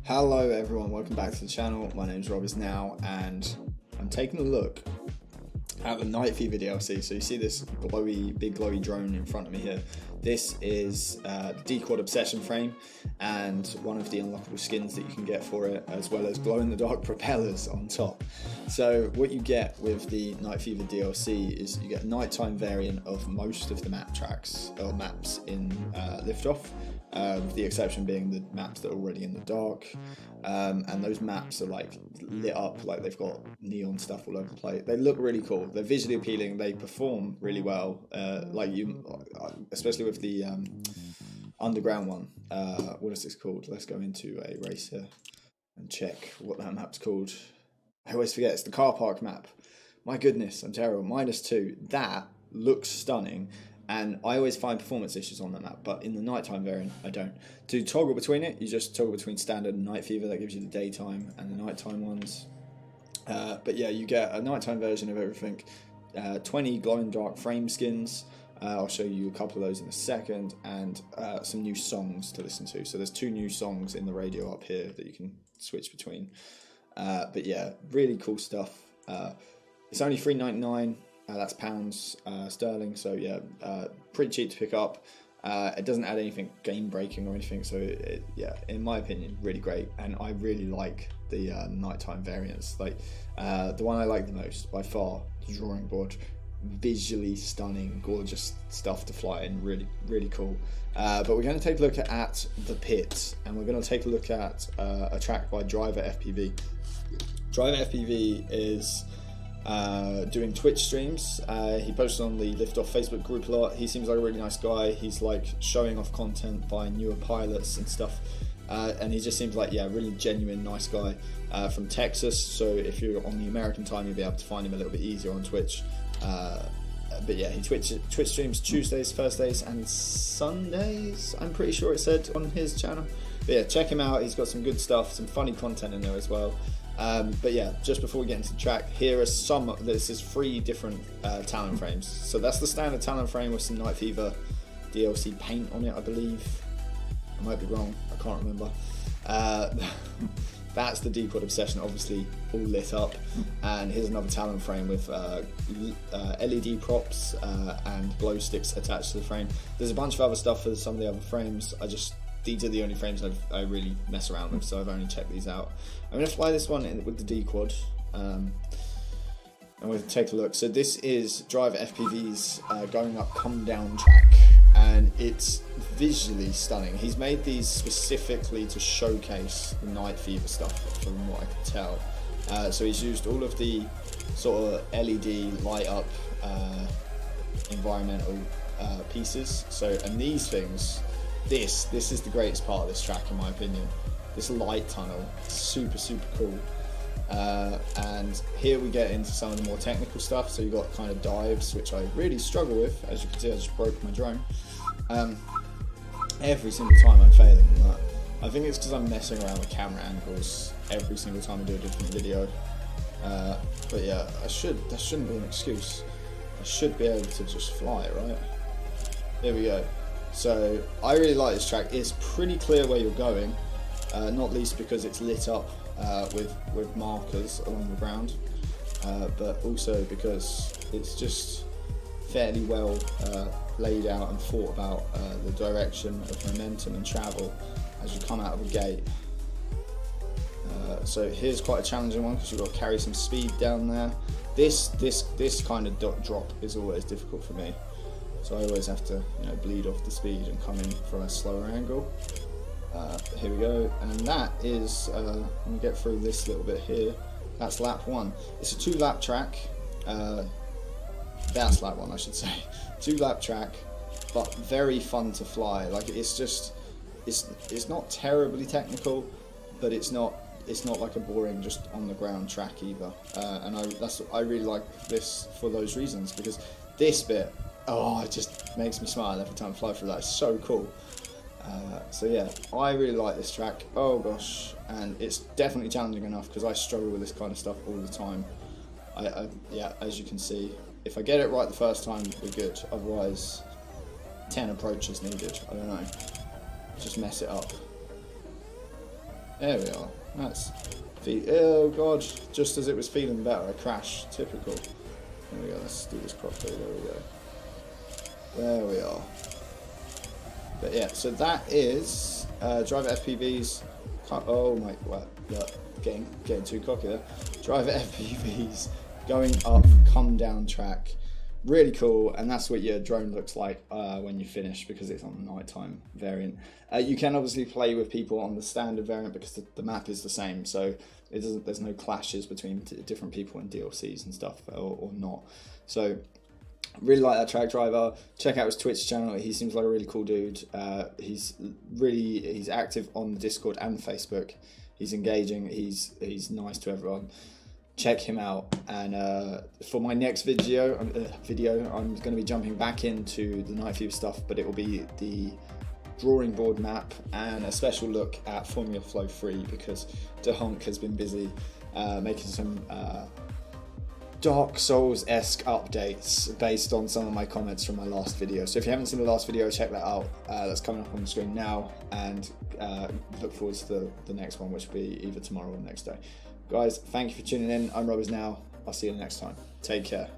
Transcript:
Hello everyone, welcome back to the channel. My name is Robisnow and I'm taking a look at the Night Fever DLC. So you see this big glowy drone in front of me here. This is the D-Quad Obsession frame and one of the unlockable skins that you can get for it, as well as glow-in-the-dark propellers on top. So what you get with the Night Fever DLC is you get a nighttime variant of most of the map tracks or maps in Liftoff, with the exception being the maps that are already in the dark. And those maps are like lit up, like they've got neon stuff all over the place. They look really cool. They're visually appealing. They perform really well. Especially with the underground one. What is this called? Let's go into a race here and check what that map's called. I always forget. It's the car park map. My goodness, I'm terrible. -2. That looks stunning. And I always find performance issues on that map, but in the nighttime variant, I don't. To toggle between it, you just toggle between standard and night fever. That gives you the daytime and the nighttime ones. But yeah, you get a nighttime version of everything. 20 glow-in-dark frame skins. I'll show you a couple of those in a second, and some new songs to listen to. So there's 2 new songs in the radio up here that you can switch between. But yeah, really cool stuff. It's only $3.99. That's pounds sterling, so yeah, pretty cheap to pick up. It doesn't add anything game breaking or anything, so yeah, in my opinion, really great. And I really like the nighttime variants. Like the one I like the most by far, the drawing board, visually stunning, gorgeous stuff to fly in, really cool. But we're going to take a look at the pit, and we're going to take a look at a track by Driver FPV. Driver FPV is doing Twitch streams. He posts on the Liftoff Facebook group a lot. He seems like a really nice guy. He's like showing off content by newer pilots and stuff, and he just seems like, yeah, really genuine, nice guy from Texas. So if you're on the American time, you'll be able to find him a little bit easier on Twitch. But yeah, he Twitch streams Tuesdays, Thursdays and Sundays, I'm pretty sure it said on his channel. But yeah, check him out. He's got some good stuff, some funny content in there as well. But yeah, just before we get into the track, here are some. This is 3 different Talon frames. So that's the standard Talon frame with some Night Fever DLC paint on it, I believe. I might be wrong, I can't remember. That's the D-Quad Obsession, obviously all lit up. And here's another Talon frame with LED props and glow sticks attached to the frame. There's a bunch of other stuff for some of the other frames. These are the only frames I really mess around with, so I've only checked these out. I'm going to fly this one with the D-Quad, and we'll take a look. So this is Driver FPV's going up, come down track, and it's visually stunning. He's made these specifically to showcase the Night Fever stuff, from what I can tell. So he's used all of the sort of LED light up environmental pieces. And these things. This is the greatest part of this track, in my opinion. This light tunnel, super cool. And here we get into some of the more technical stuff. So you've got kind of dives, which I really struggle with. As you can see, I just broke my drone. Every single time I'm failing on that. I think it's because I'm messing around with camera angles every single time I do a different video. But yeah, that shouldn't be an excuse. I should be able to just fly, right? Here we go. So I really like this track. It's pretty clear where you're going, not least because it's lit up with markers along the ground, but also because it's just fairly well laid out and thought about the direction of momentum and travel as you come out of the gate. So here's quite a challenging one because you've got to carry some speed down there. This kind of drop is always difficult for me. So I always have to, bleed off the speed and come in from a slower angle. Here we go, and that is, let me get through this little bit here. That's lap 1. It's a 2-lap track. That's lap 1, I should say. 2-lap track, but very fun to fly. Like it's not terribly technical, but it's not like a boring just on the ground track either. And I really like this for those reasons, because this bit, it just makes me smile every time I fly through that. It's so cool. So yeah, I really like this track. Oh gosh, and it's definitely challenging enough because I struggle with this kind of stuff all the time. Yeah, as you can see, if I get it right the first time, we're good. Otherwise, 10 approaches needed. I don't know. Just mess it up. There we are. That's oh god, just as it was feeling better, I crashed. Typical. There we go. Let's do this properly. There we go. There we are. But yeah, so that is Driver FPVs. Oh my, what? Look, getting too cocky there. Driver FPVs going up, come down track. Really cool, and that's what your drone looks like when you finish, because it's on the nighttime variant. You can obviously play with people on the standard variant because the map is the same, so it doesn't. There's no clashes between different people in DLCs and stuff, or not. So really like that track driver. Check out his Twitch channel. He seems like a really cool dude. He's active on the Discord and Facebook. He's engaging. He's nice to everyone. Check him out. And for my next video, I'm going to be jumping back into the Night View stuff, but it will be the drawing board map and a special look at Formula Flow 3, because DeHonk has been busy making some Dark Souls-esque updates based on some of my comments from my last video. So if you haven't seen the last video, check that out. That's coming up on the screen now, and look forward to the next one, which will be either tomorrow or the next day. Guys, thank you for tuning in. I'm Robisnow. I'll see you next time. Take care.